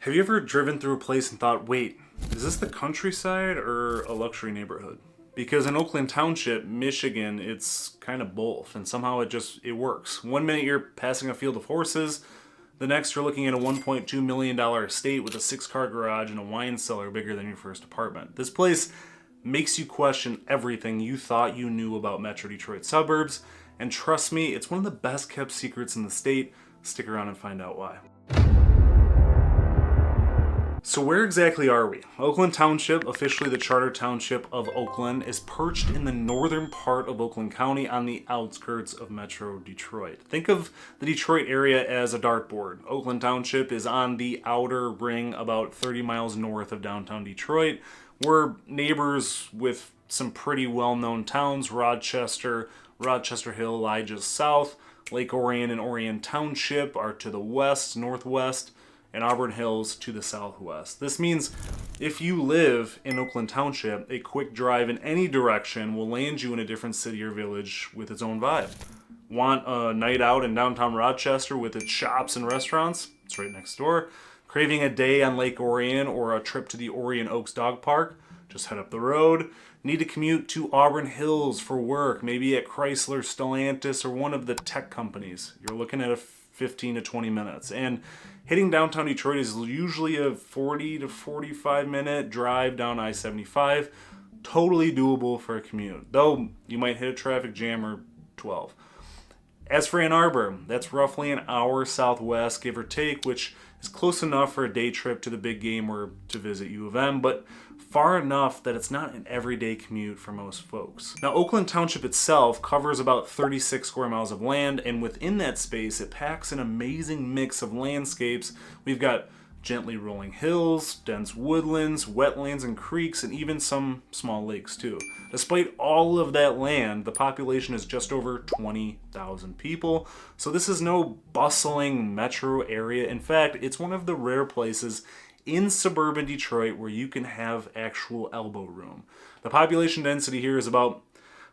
Have you ever driven through a place and thought, wait, is this the countryside or a luxury neighborhood? Because in Oakland Township, Michigan, it's kind of both, and somehow it works. One minute you're passing a field of horses, the next you're looking at a $1.2 million estate with a 6-car garage and a wine cellar bigger than your first apartment. This place makes you question everything you thought you knew about Metro Detroit suburbs, and trust me, it's one of the best kept secrets in the state. Stick around and find out why. So where exactly are we? Oakland Township, officially the charter township of Oakland, is perched in the northern part of Oakland County on the outskirts of Metro Detroit. Think of the Detroit area as a dartboard. Oakland Township is on the outer ring about 30 miles north of downtown Detroit. We're neighbors with some pretty well-known towns: Rochester, Rochester Hill lie just south, Lake Orion and Orion Township are to the west, northwest, and Auburn Hills to the southwest. This means if you live in Oakland Township, a quick drive in any direction will land you in a different city or village with its own vibe. Want a night out in downtown Rochester with its shops and restaurants? It's right next door. Craving a day on Lake Orion or a trip to the Orion Oaks Dog Park? Just head up the road. Need to commute to Auburn Hills for work, maybe at Chrysler, Stellantis, or one of the tech companies. You're looking at a 15 to 20 minutes. And hitting downtown Detroit is usually a 40 to 45 minute drive down I-75. Totally doable for a commute, though you might hit a traffic jam or 12. As for Ann Arbor, that's roughly an hour southwest, give or take, which is close enough for a day trip to the big game or to visit U of M, but far enough that it's not an everyday commute for most folks. Now, Oakland Township itself covers about 36 square miles of land, and within that space, it packs an amazing mix of landscapes. We've got gently rolling hills, dense woodlands, wetlands and creeks, and even some small lakes too. Despite all of that land, the population is just over 20,000 people, so this is no bustling metro area. In fact, it's one of the rare places in suburban Detroit where you can have actual elbow room. The population density here is about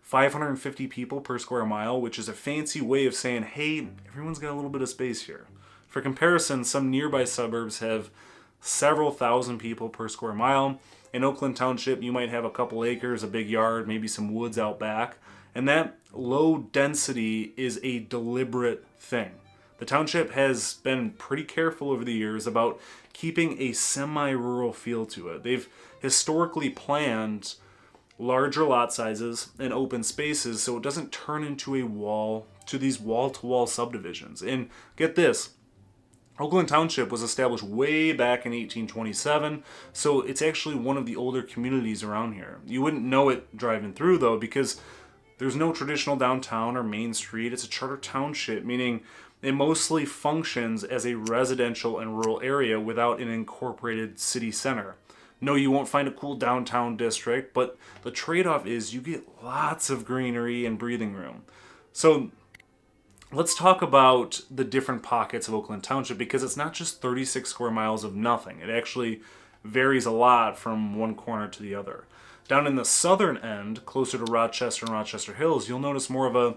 550 people per square mile, which is a fancy way of saying, hey, everyone's got a little bit of space here. For comparison, some nearby suburbs have several thousand people per square mile. In Oakland Township, you might have a couple acres, a big yard, maybe some woods out back, and that low density is a deliberate thing. The township has been pretty careful over the years about keeping a semi-rural feel to it. They've historically planned larger lot sizes and open spaces so it doesn't turn into these wall-to-wall subdivisions. And get this, Oakland Township was established way back in 1827, so it's actually one of the older communities around here. You wouldn't know it driving through, though, because there's no traditional downtown or main street. It's a charter township, meaning it mostly functions as a residential and rural area without an incorporated city center. No, you won't find a cool downtown district, but the trade-off is you get lots of greenery and breathing room. So let's talk about the different pockets of Oakland Township, because it's not just 36 square miles of nothing. It actually varies a lot from one corner to the other. Down in the southern end, closer to Rochester and Rochester Hills, you'll notice more of a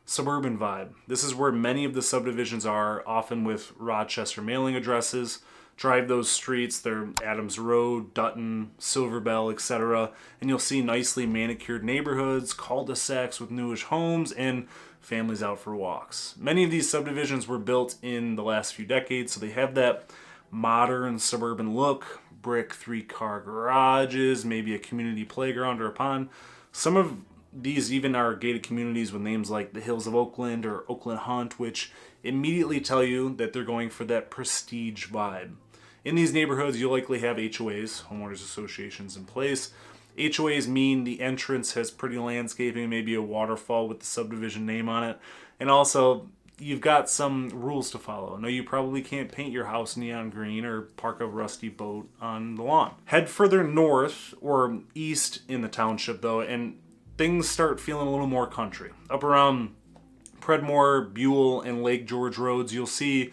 suburban vibe. This is where many of the subdivisions are, often with Rochester mailing addresses. Drive those streets, they're Adams Road, Dutton, Silver Bell, etc. And you'll see nicely manicured neighborhoods, cul-de-sacs with newish homes, and families out for walks. Many of these subdivisions were built in the last few decades, so they have that modern suburban look, brick 3-car garages, maybe a community playground or a pond. Some of these even are gated communities with names like the Hills of Oakland or Oakland Hunt, which immediately tell you that they're going for that prestige vibe. In these neighborhoods, you'll likely have HOAs, homeowners associations, in place. HOAs mean the entrance has pretty landscaping, maybe a waterfall with the subdivision name on it. And also, you've got some rules to follow. No, you probably can't paint your house neon green or park a rusty boat on the lawn. Head further north or east in the township, though, and things start feeling a little more country. Up around Predmore, Buell, and Lake George roads, you'll see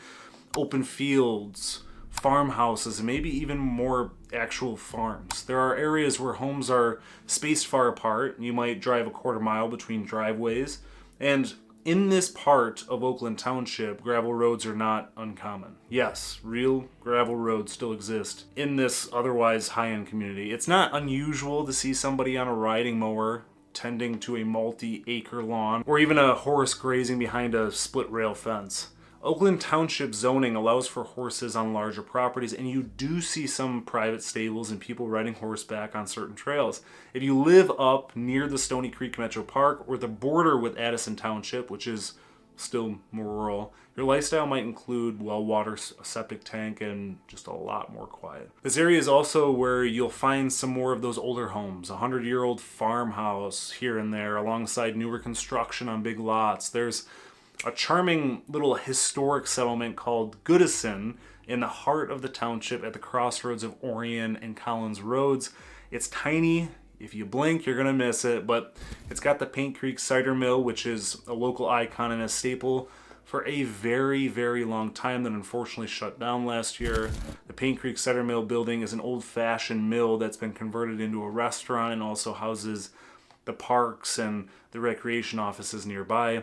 open fields, farmhouses, and maybe even more actual farms. There are areas where homes are spaced far apart. You might drive a quarter mile between driveways. And In this part of Oakland Township, gravel roads are not uncommon. Yes, real gravel roads still exist in this otherwise high-end community. It's not unusual to see somebody on a riding mower tending to a multi-acre lawn, or even a horse grazing behind a split-rail fence. Oakland Township zoning allows for horses on larger properties, and you do see some private stables and people riding horseback on certain trails. If you live up near the Stony Creek Metro Park or the border with Addison Township, which is still more rural, your lifestyle might include well water, a septic tank, and just a lot more quiet. This area is also where you'll find some more of those older homes, a 100-year-old farmhouse here and there, alongside newer construction on big lots. There's a charming little historic settlement called Goodison in the heart of the township at the crossroads of Orion and Collins Roads. It's tiny. If you blink, you're going to miss it, but it's got the Paint Creek Cider Mill, which is a local icon and a staple for a very, very long time that unfortunately shut down last year. The Paint Creek Cider Mill building is an old-fashioned mill that's been converted into a restaurant and also houses the parks and the recreation offices nearby.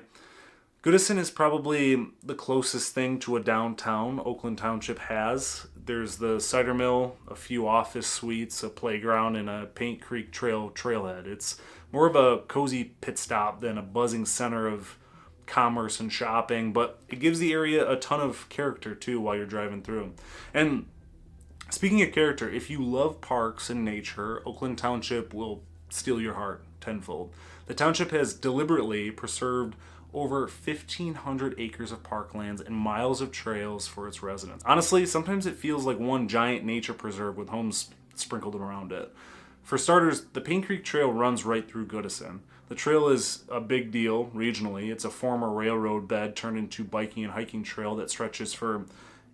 Goodison is probably the closest thing to a downtown Oakland Township has. There's the cider mill, a few office suites, a playground, and a Paint Creek trailhead. It's more of a cozy pit stop than a buzzing center of commerce and shopping, but it gives the area a ton of character too while you're driving through. And speaking of character, if you love parks and nature, Oakland Township will steal your heart tenfold. The township has deliberately preserved over 1,500 acres of parklands and miles of trails for its residents. Honestly, sometimes it feels like one giant nature preserve with homes sprinkled around it. For starters, the Paint Creek Trail runs right through Goodison. The trail is a big deal regionally. It's a former railroad bed turned into biking and hiking trail that stretches for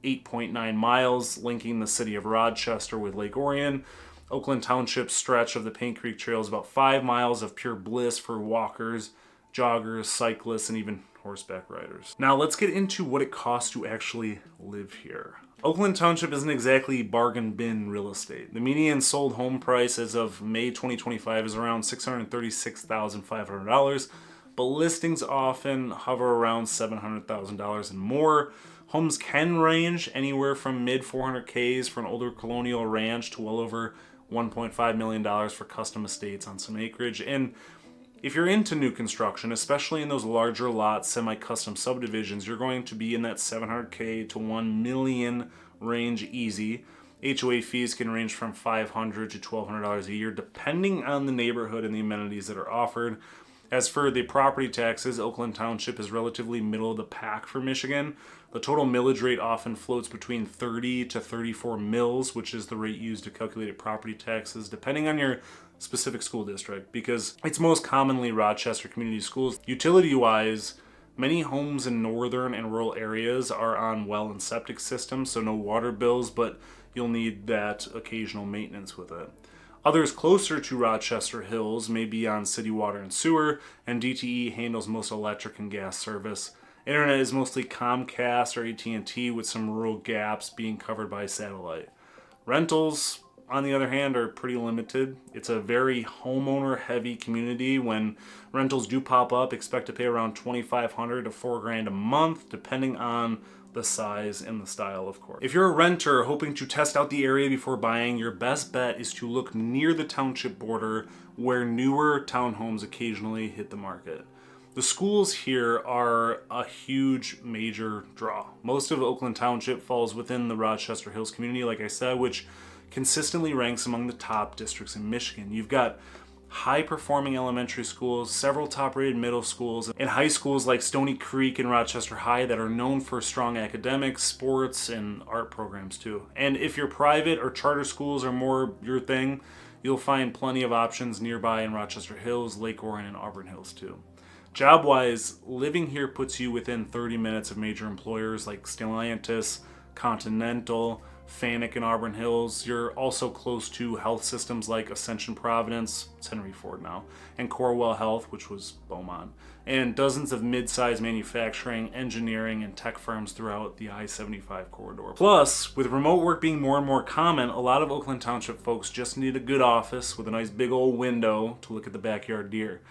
8.9 miles, linking the city of Rochester with Lake Orion. Oakland Township's stretch of the Paint Creek Trail is about 5 miles of pure bliss for walkers, joggers, cyclists, and even horseback riders. Now let's get into what it costs to actually live here. Oakland Township isn't exactly bargain bin real estate. The median sold home price as of May 2025 is around $636,500, but listings often hover around $700,000 and more. Homes can range anywhere from mid 400Ks for an older colonial ranch to well over $1.5 million for custom estates on some acreage. And if you're into new construction, especially in those larger lots, semi-custom subdivisions, you're going to be in that $700K to $1 million range easy. HOA fees can range from $500 to $1,200 a year, depending on the neighborhood and the amenities that are offered. As for the property taxes, Oakland Township is relatively middle of the pack for Michigan. The total millage rate often floats between 30 to 34 mills, which is the rate used to calculate property taxes, depending on your specific school district, because it's most commonly Rochester Community Schools. Utility-wise, many homes in northern and rural areas are on well and septic systems, so no water bills, but you'll need that occasional maintenance with it. Others closer to Rochester Hills may be on city water and sewer, and DTE handles most electric and gas service. Internet is mostly Comcast or AT&T, with some rural gaps being covered by satellite. Rentals, on the other hand, are pretty limited. It's a very homeowner-heavy community. When rentals do pop up, expect to pay around $2,500 to $4,000 a month, depending on the size and the style, of course. If you're a renter hoping to test out the area before buying, your best bet is to look near the township border, where newer townhomes occasionally hit the market. The schools here are a huge major draw. Most of Oakland Township falls within the Rochester Hills community, like I said, which consistently ranks among the top districts in Michigan. You've got high-performing elementary schools, several top-rated middle schools, and high schools like Stony Creek and Rochester High that are known for strong academics, sports, and art programs too. And if your private or charter schools are more your thing, you'll find plenty of options nearby in Rochester Hills, Lake Orion, and Auburn Hills too. Job-wise, living here puts you within 30 minutes of major employers like Stellantis, Continental, Fanuc, and Auburn Hills. You're also close to health systems like Ascension Providence, it's Henry Ford now, and Corewell Health, which was Beaumont, and dozens of mid-sized manufacturing, engineering, and tech firms throughout the I-75 corridor. Plus, with remote work being more and more common, a lot of Oakland Township folks just need a good office with a nice big old window to look at the backyard deer.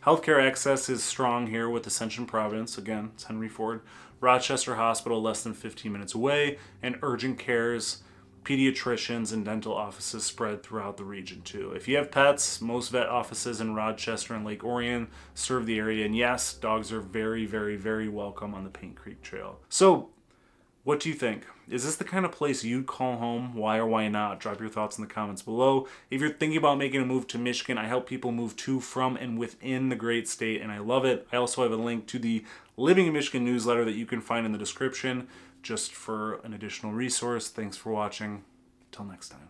Healthcare access is strong here with Ascension Providence, again, it's Henry Ford, Rochester Hospital less than 15 minutes away, and urgent cares, pediatricians, and dental offices spread throughout the region too. If you have pets, most vet offices in Rochester and Lake Orion serve the area, and yes, dogs are very, very, very welcome on the Paint Creek Trail. So, what do you think? Is this the kind of place you'd call home? Why or why not? Drop your thoughts in the comments below. If you're thinking about making a move to Michigan, I help people move to, from, and within the great state, and I love it. I also have a link to the Living in Michigan newsletter that you can find in the description just for an additional resource. Thanks for watching. Till next time.